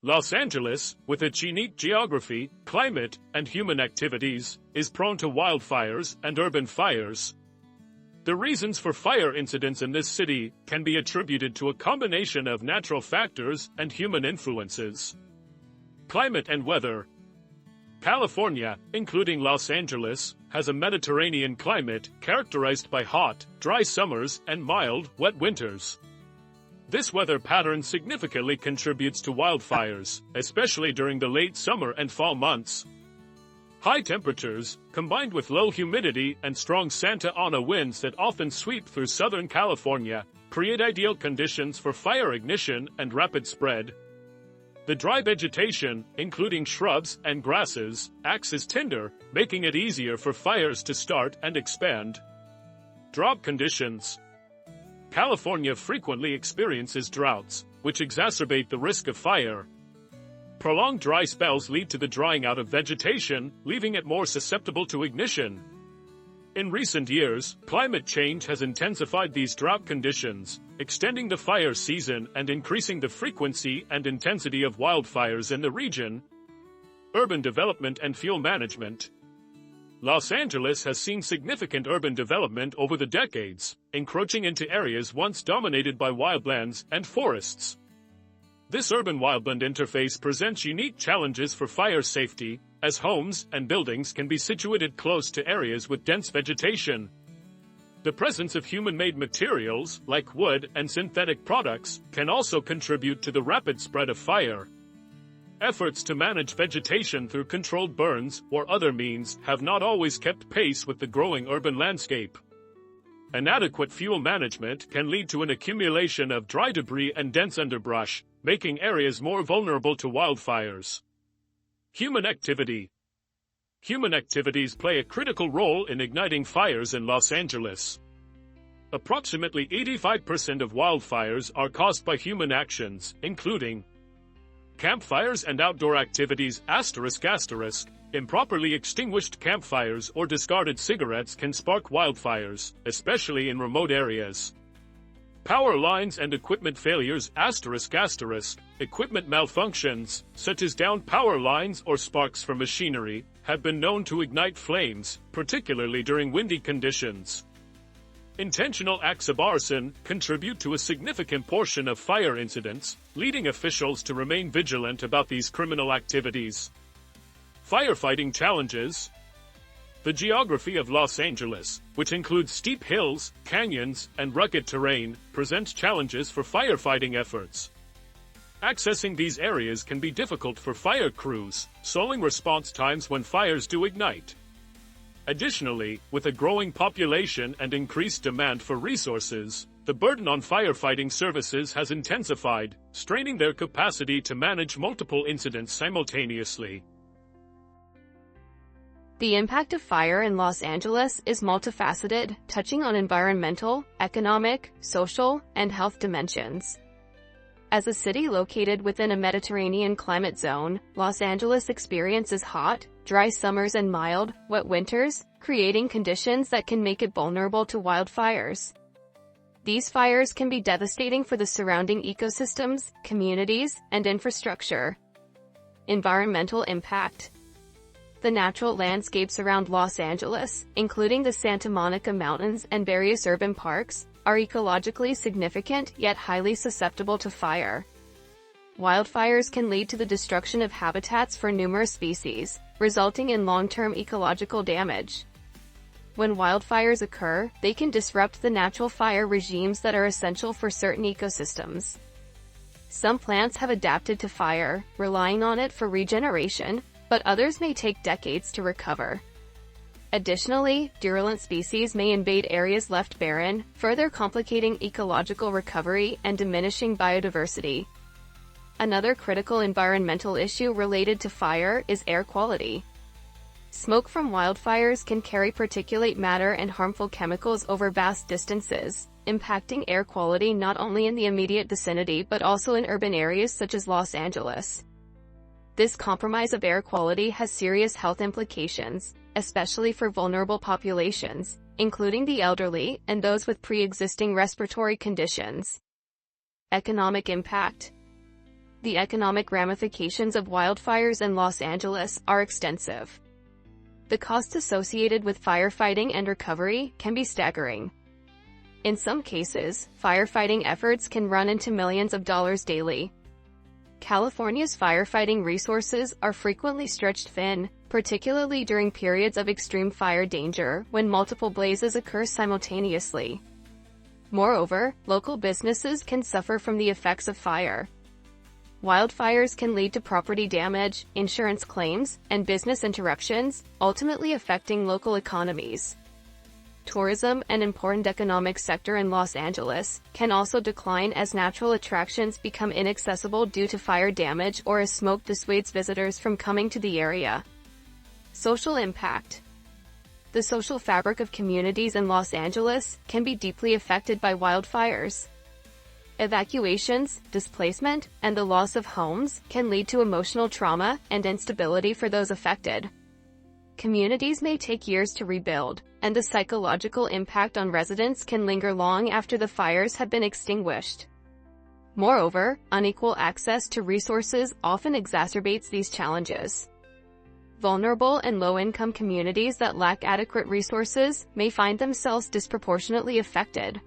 Los Angeles, with its unique geography, climate, and human activities, is prone to wildfires and urban fires. The reasons for fire incidents in this city can be attributed to a combination of natural factors and human influences. Climate and weather. California, including Los Angeles, has a Mediterranean climate characterized by hot, dry summers and mild, wet winters. This weather pattern significantly contributes to wildfires, especially during the late summer and fall months. High temperatures, combined with low humidity and strong Santa Ana winds that often sweep through Southern California, create ideal conditions for fire ignition and rapid spread. The dry vegetation, including shrubs and grasses, acts as tinder, making it easier for fires to start and expand. Drought conditions. California frequently experiences droughts, which exacerbate the risk of fire. Prolonged dry spells lead to the drying out of vegetation, leaving it more susceptible to ignition. In recent years, climate change has intensified these drought conditions, extending the fire season and increasing the frequency and intensity of wildfires in the region. Urban development and fuel management. Los Angeles has seen significant urban development over the decades, encroaching into areas once dominated by wildlands and forests. This urban-wildland interface presents unique challenges for fire safety, as homes and buildings can be situated close to areas with dense vegetation. The presence of human-made materials, like wood and synthetic products, can also contribute to the rapid spread of fire. Efforts to manage vegetation through controlled burns or other means have not always kept pace with the growing urban landscape. Inadequate fuel management can lead to an accumulation of dry debris and dense underbrush, making areas more vulnerable to wildfires. Human activity. Human activities play a critical role in igniting fires in Los Angeles. Approximately 85% of wildfires are caused by human actions, including campfires and outdoor activities. Improperly extinguished campfires or discarded cigarettes can spark wildfires, especially in remote areas. Power lines and equipment failures. Equipment malfunctions, such as downed power lines or sparks from machinery, have been known to ignite flames, particularly during windy conditions. Intentional acts of arson contribute to a significant portion of fire incidents, leading officials to remain vigilant about these criminal activities. Firefighting challenges. The geography of Los Angeles, which includes steep hills, canyons, and rugged terrain, presents challenges for firefighting efforts. Accessing these areas can be difficult for fire crews, slowing response times when fires do ignite. Additionally, with a growing population and increased demand for resources, the burden on firefighting services has intensified, straining their capacity to manage multiple incidents simultaneously. The impact of fire in Los Angeles is multifaceted, touching on environmental, economic, social, and health dimensions. As a city located within a Mediterranean climate zone, Los Angeles experiences hot, dry summers and mild, wet winters, creating conditions that can make it vulnerable to wildfires. These fires can be devastating for the surrounding ecosystems, communities, and infrastructure. Environmental impact. The natural landscapes around Los Angeles, including the Santa Monica Mountains and various urban parks, are ecologically significant yet highly susceptible to fire. Wildfires can lead to the destruction of habitats for numerous species, resulting in long-term ecological damage. When wildfires occur, they can disrupt the natural fire regimes that are essential for certain ecosystems. Some plants have adapted to fire, relying on it for regeneration, but others may take decades to recover. Additionally, virulent species may invade areas left barren, further complicating ecological recovery and diminishing biodiversity. Another critical environmental issue related to fire is air quality. Smoke from wildfires can carry particulate matter and harmful chemicals over vast distances, impacting air quality not only in the immediate vicinity but also in urban areas such as Los Angeles. This compromise of air quality has serious health implications, especially for vulnerable populations, including the elderly and those with pre-existing respiratory conditions. Economic impact. the economic ramifications of wildfires in Los Angeles are extensive. The costs associated with firefighting and recovery can be staggering. In some cases, firefighting efforts can run into millions of dollars daily. California's firefighting resources are frequently stretched thin, particularly during periods of extreme fire danger when multiple blazes occur simultaneously. Moreover, local businesses can suffer from the effects of fire. Wildfires can lead to property damage, insurance claims, and business interruptions, ultimately affecting local economies. Tourism, an important economic sector in Los Angeles, can also decline as natural attractions become inaccessible due to fire damage or as smoke dissuades visitors from coming to the area. Social impact. The social fabric of communities in Los Angeles can be deeply affected by wildfires. Evacuations, displacement, and the loss of homes can lead to emotional trauma and instability for those affected. Communities may take years to rebuild, and the psychological impact on residents can linger long after the fires have been extinguished. Moreover, unequal access to resources often exacerbates these challenges. Vulnerable and low-income communities that lack adequate resources may find themselves disproportionately affected.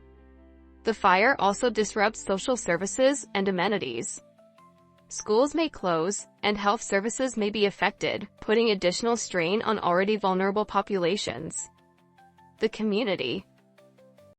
The fire also disrupts social services and amenities. Schools may close, and health services may be affected, putting additional strain on already vulnerable populations. The community.